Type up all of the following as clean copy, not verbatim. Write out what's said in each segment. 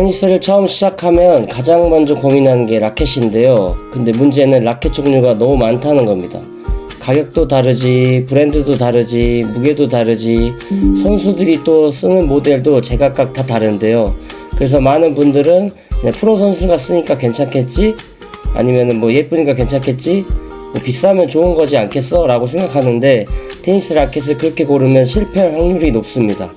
테니스를 처음 시작하면 가장 먼저 고민하는 게 라켓인데요. 근데 문제는 라켓 종류가 너무 많다는 겁니다. 가격도 다르지, 브랜드도 다르지, 무게도 다르지, 선수들이 또 쓰는 모델도 제각각 다 다른데요. 그래서 많은 분들은 그냥 프로 선수가 쓰니까 괜찮겠지? 아니면은 뭐 예쁘니까 괜찮겠지? 뭐 비싸면 좋은 거지 않겠어? 라고 생각하는데 테니스 라켓을 그렇게 고르면 실패할 확률이 높습니다.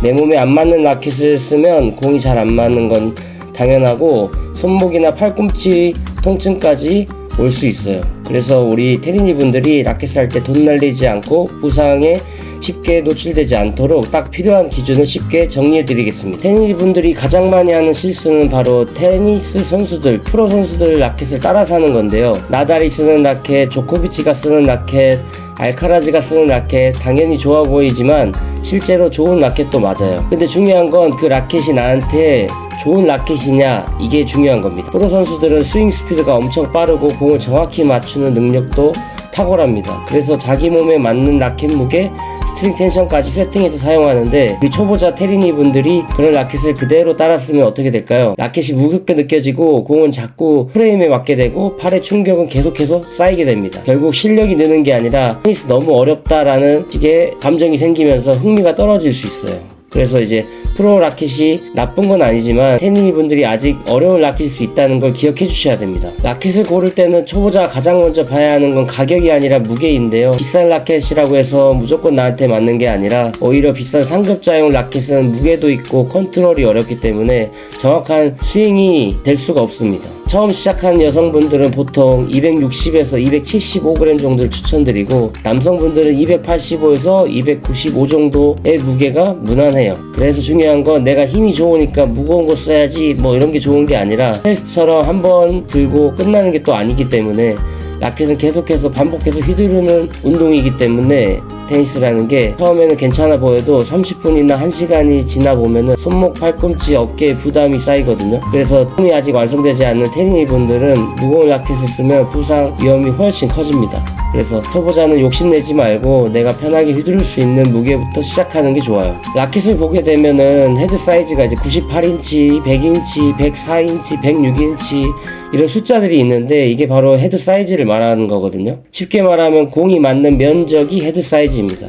내 몸에 안 맞는 라켓을 쓰면 공이 잘 안 맞는 건 당연하고 손목이나 팔꿈치 통증까지 올 수 있어요. 그래서 우리 테니니 분들이 라켓을 할 때 돈 날리지 않고 부상에 쉽게 노출되지 않도록 딱 필요한 기준을 쉽게 정리해 드리겠습니다. 테니니 분들이 가장 많이 하는 실수는 바로 테니스 선수들, 프로 선수들 라켓을 따라 사는 건데요. 나달이 쓰는 라켓, 조코비치가 쓰는 라켓, 알카라즈가 쓰는 라켓 당연히 좋아 보이지만 실제로 좋은 라켓도 맞아요. 근데 중요한 건 그 라켓이 나한테 좋은 라켓이냐, 이게 중요한 겁니다. 프로 선수들은 스윙 스피드가 엄청 빠르고 공을 정확히 맞추는 능력도 탁월합니다. 그래서 자기 몸에 맞는 라켓 무게, 스트링 텐션까지 세팅해서 사용하는데 우리 초보자 테니니 분들이 그런 라켓을 그대로 따라 쓰면 어떻게 될까요? 라켓이 무겁게 느껴지고 공은 자꾸 프레임에 맞게 되고 팔의 충격은 계속해서 쌓이게 됩니다. 결국 실력이 느는 게 아니라 테니스 너무 어렵다라는 식의 감정이 생기면서 흥미가 떨어질 수 있어요. 그래서 이제 프로 라켓이 나쁜 건 아니지만 테니니 분들이 아직 어려운 라켓일 수 있다는 걸 기억해 주셔야 됩니다. 라켓을 고를 때는 초보자가 가장 먼저 봐야 하는 건 가격이 아니라 무게인데요. 비싼 라켓이라고 해서 무조건 나한테 맞는 게 아니라 오히려 비싼 상급자용 라켓은 무게도 있고 컨트롤이 어렵기 때문에 정확한 스윙이 될 수가 없습니다. 처음 시작하는 여성분들은 보통 260에서 275g 정도를 추천드리고 남성분들은 285에서 295 정도의 무게가 무난해요. 그래서 중요한 건 내가 힘이 좋으니까 무거운 거 써야지 뭐 이런 게 좋은 게 아니라 헬스처럼 한번 들고 끝나는 게 또 아니기 때문에 라켓은 계속해서 반복해서 휘두르는 운동이기 때문에 테니스라는 게 처음에는 괜찮아 보여도 30분이나 1시간이 지나 보면은 손목, 팔꿈치, 어깨에 부담이 쌓이거든요. 그래서 홈이 아직 완성되지 않는 테니니 분들은 무거운 라켓을 쓰면 부상 위험이 훨씬 커집니다. 그래서 초보자는 욕심내지 말고 내가 편하게 휘두를 수 있는 무게부터 시작하는 게 좋아요. 라켓을 보게 되면은 헤드 사이즈가 이제 98인치, 100인치, 104인치, 106인치 이런 숫자들이 있는데 이게 바로 헤드 사이즈를 말하는 거거든요. 쉽게 말하면 공이 맞는 면적이 헤드 사이즈입니다.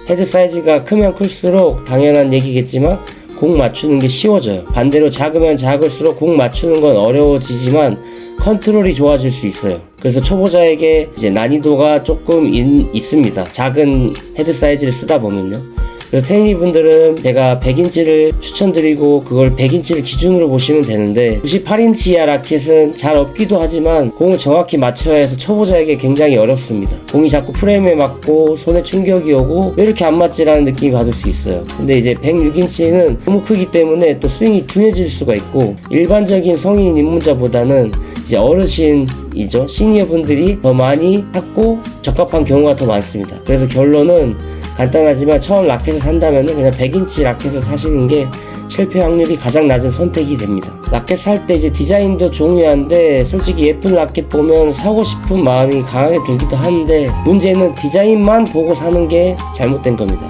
헤드 사이즈가 크면 클수록 당연한 얘기겠지만 공 맞추는 게 쉬워져요. 반대로 작으면 작을수록 공 맞추는 건 어려워지지만 컨트롤이 좋아질 수 있어요. 그래서 초보자에게 이제 난이도가 조금 있습니다. 작은 헤드 사이즈를 쓰다 보면요. 그래서 테니니 분들은 제가 100인치를 추천드리고 그걸 100인치를 기준으로 보시면 되는데 98인치 이하 라켓은 잘 없기도 하지만 공을 정확히 맞춰야 해서 초보자에게 굉장히 어렵습니다. 공이 자꾸 프레임에 맞고 손에 충격이 오고 왜 이렇게 안 맞지라는 느낌이 받을 수 있어요. 근데 이제 106인치는 너무 크기 때문에 또 스윙이 둔해질 수가 있고 일반적인 성인 입문자보다는 이제 어르신이죠. 시니어 분들이 더 많이 찾고 적합한 경우가 더 많습니다. 그래서 결론은 간단하지만 처음 라켓을 산다면 그냥 100인치 라켓을 사시는 게 실패 확률이 가장 낮은 선택이 됩니다. 라켓 살 때 이제 디자인도 중요한데 솔직히 예쁜 라켓 보면 사고 싶은 마음이 강하게 들기도 하는데 문제는 디자인만 보고 사는 게 잘못된 겁니다.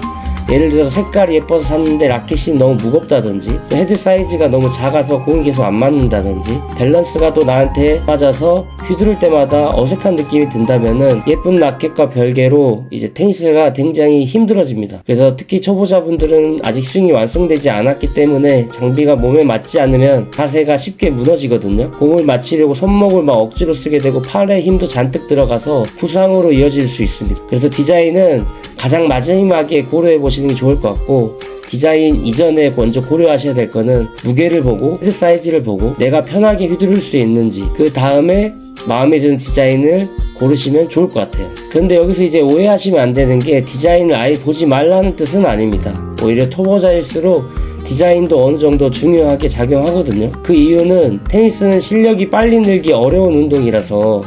예를 들어서 색깔이 예뻐서 샀는데 라켓이 너무 무겁다든지 또 헤드 사이즈가 너무 작아서 공이 계속 안 맞는다든지 밸런스가 또 나한테 맞아서 휘두를 때마다 어색한 느낌이 든다면은 예쁜 라켓과 별개로 이제 테니스가 굉장히 힘들어집니다. 그래서 특히 초보자분들은 아직 스윙이 완성되지 않았기 때문에 장비가 몸에 맞지 않으면 자세가 쉽게 무너지거든요. 공을 맞추려고 손목을 막 억지로 쓰게 되고 팔에 힘도 잔뜩 들어가서 부상으로 이어질 수 있습니다. 그래서 디자인은 가장 마지막에 고려해 보시는 게 좋을 것 같고 디자인 이전에 먼저 고려하셔야 될 거는 무게를 보고 헤드 사이즈를 보고 내가 편하게 휘두를 수 있는지 그 다음에 마음에 드는 디자인을 고르시면 좋을 것 같아요. 그런데 여기서 이제 오해하시면 안 되는 게 디자인을 아예 보지 말라는 뜻은 아닙니다. 오히려 초보자일수록 디자인도 어느 정도 중요하게 작용하거든요. 그 이유는 테니스는 실력이 빨리 늘기 어려운 운동이라서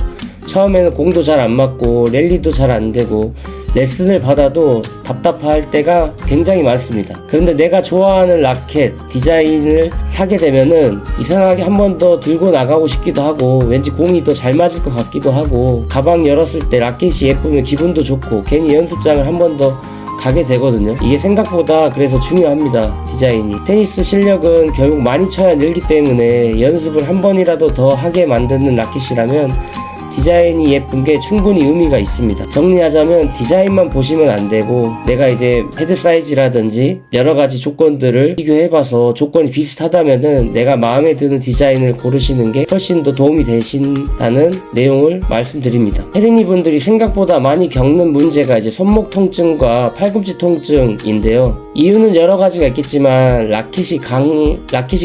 처음에는 공도 잘 안 맞고 랠리도 잘 안 되고 레슨을 받아도 답답할 때가 굉장히 많습니다. 그런데 내가 좋아하는 라켓 디자인을 사게 되면은 이상하게 한 번 더 들고 나가고 싶기도 하고 왠지 공이 더 잘 맞을 것 같기도 하고 가방 열었을 때 라켓이 예쁘면 기분도 좋고 괜히 연습장을 한 번 더 가게 되거든요. 이게 생각보다 그래서 중요합니다. 디자인이. 테니스 실력은 결국 많이 쳐야 늘기 때문에 연습을 한 번이라도 더 하게 만드는 라켓이라면 디자인이 예쁜 게 충분히 의미가 있습니다. 정리하자면 디자인만 보시면 안 되고 내가 이제 헤드 사이즈라든지 여러 가지 조건들을 비교해봐서 조건이 비슷하다면은 내가 마음에 드는 디자인을 고르시는 게 훨씬 더 도움이 되신다는 내용을 말씀드립니다. 혜린이 분들이 생각보다 많이 겪는 문제가 이제 손목 통증과 팔꿈치 통증인데요. 이유는 여러 가지가 있겠지만 라켓이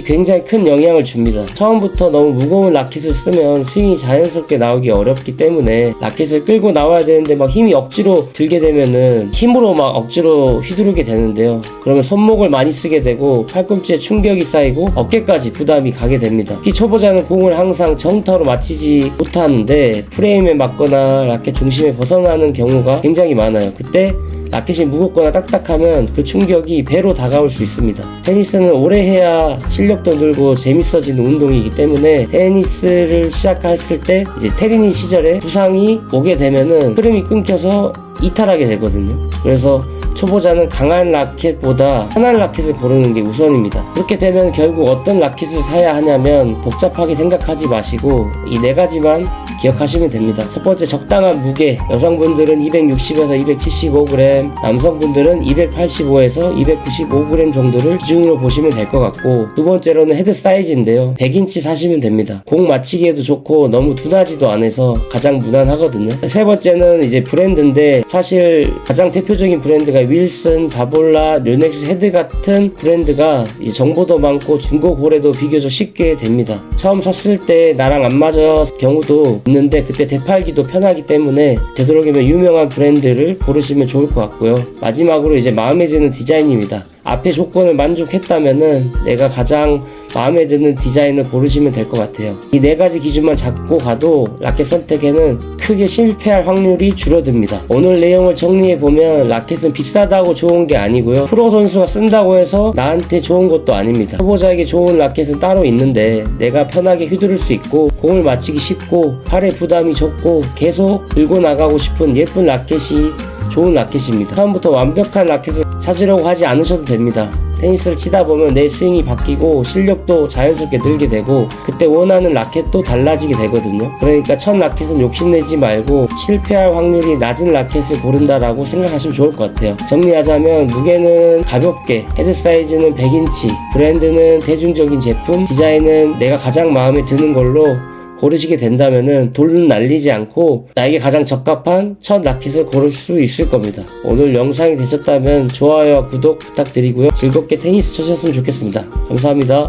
굉장히 큰 영향을 줍니다. 처음부터 너무 무거운 라켓을 쓰면 스윙이 자연스럽게 나오기 어렵기 때문에 라켓을 끌고 나와야 되는데 막 힘이 억지로 들게 되면은 힘으로 막 억지로 휘두르게 되는데요. 그러면 손목을 많이 쓰게 되고 팔꿈치에 충격이 쌓이고 어깨까지 부담이 가게 됩니다. 특히 초보자는 공을 항상 정타로 맞히지 못하는데 프레임에 맞거나 라켓 중심에 벗어나는 경우가 굉장히 많아요. 그때 라켓이 무겁거나 딱딱하면 그 충격이 배로 다가올 수 있습니다. 테니스는 오래 해야 실력도 늘고 재밌어지는 운동이기 때문에 테니스를 시작했을 때 이제 테린이 시절에 부상이 오게 되면은 흐름이 끊겨서 이탈하게 되거든요. 그래서 초보자는 강한 라켓보다 편한 라켓을 고르는 게 우선입니다. 그렇게 되면 결국 어떤 라켓을 사야 하냐면 복잡하게 생각하지 마시고 이 네 가지만 기억하시면 됩니다. 첫 번째, 적당한 무게. 여성분들은 260에서 275g, 남성분들은 285에서 295g 정도를 기준으로 보시면 될 것 같고, 두 번째로는 헤드 사이즈인데요. 100인치 사시면 됩니다. 공 맞히기에도 좋고 너무 둔하지도 않아서 가장 무난하거든요. 세 번째는 이제 브랜드인데 사실 가장 대표적인 브랜드가 윌슨, 바볼라, 르넥스 헤드 같은 브랜드가 이제 정보도 많고 중고 거래도 비교적 쉽게 됩니다. 처음 샀을 때 나랑 안 맞을 경우도 있는데 그때 되팔기도 편하기 때문에 되도록이면 유명한 브랜드를 고르시면 좋을 것 같고요. 마지막으로 이제 마음에 드는 디자인입니다. 앞에 조건을 만족했다면은 내가 가장 마음에 드는 디자인을 고르시면 될 것 같아요. 이 네 가지 기준만 잡고 가도 라켓 선택에는 크게 실패할 확률이 줄어듭니다. 오늘 내용을 정리해보면 라켓은 비싸다고 좋은 게 아니고요. 프로 선수가 쓴다고 해서 나한테 좋은 것도 아닙니다. 초보자에게 좋은 라켓은 따로 있는데 내가 편하게 휘두를 수 있고 공을 맞히기 쉽고 팔에 부담이 적고 계속 들고 나가고 싶은 예쁜 라켓이 좋은 라켓입니다. 처음부터 완벽한 라켓을 찾으려고 하지 않으셔도 됩니다. 테니스를 치다 보면 내 스윙이 바뀌고 실력도 자연스럽게 늘게 되고 그때 원하는 라켓도 달라지게 되거든요. 그러니까 첫 라켓은 욕심내지 말고 실패할 확률이 낮은 라켓을 고른다라고 생각하시면 좋을 것 같아요. 정리하자면 무게는 가볍게, 헤드 사이즈는 100인치, 브랜드는 대중적인 제품, 디자인은 내가 가장 마음에 드는 걸로 고르시게 된다면은 돈은 날리지 않고 나에게 가장 적합한 첫 라켓을 고를 수 있을 겁니다. 오늘 영상이 되셨다면 좋아요와 구독 부탁드리고요. 즐겁게 테니스 쳐셨으면 좋겠습니다. 감사합니다.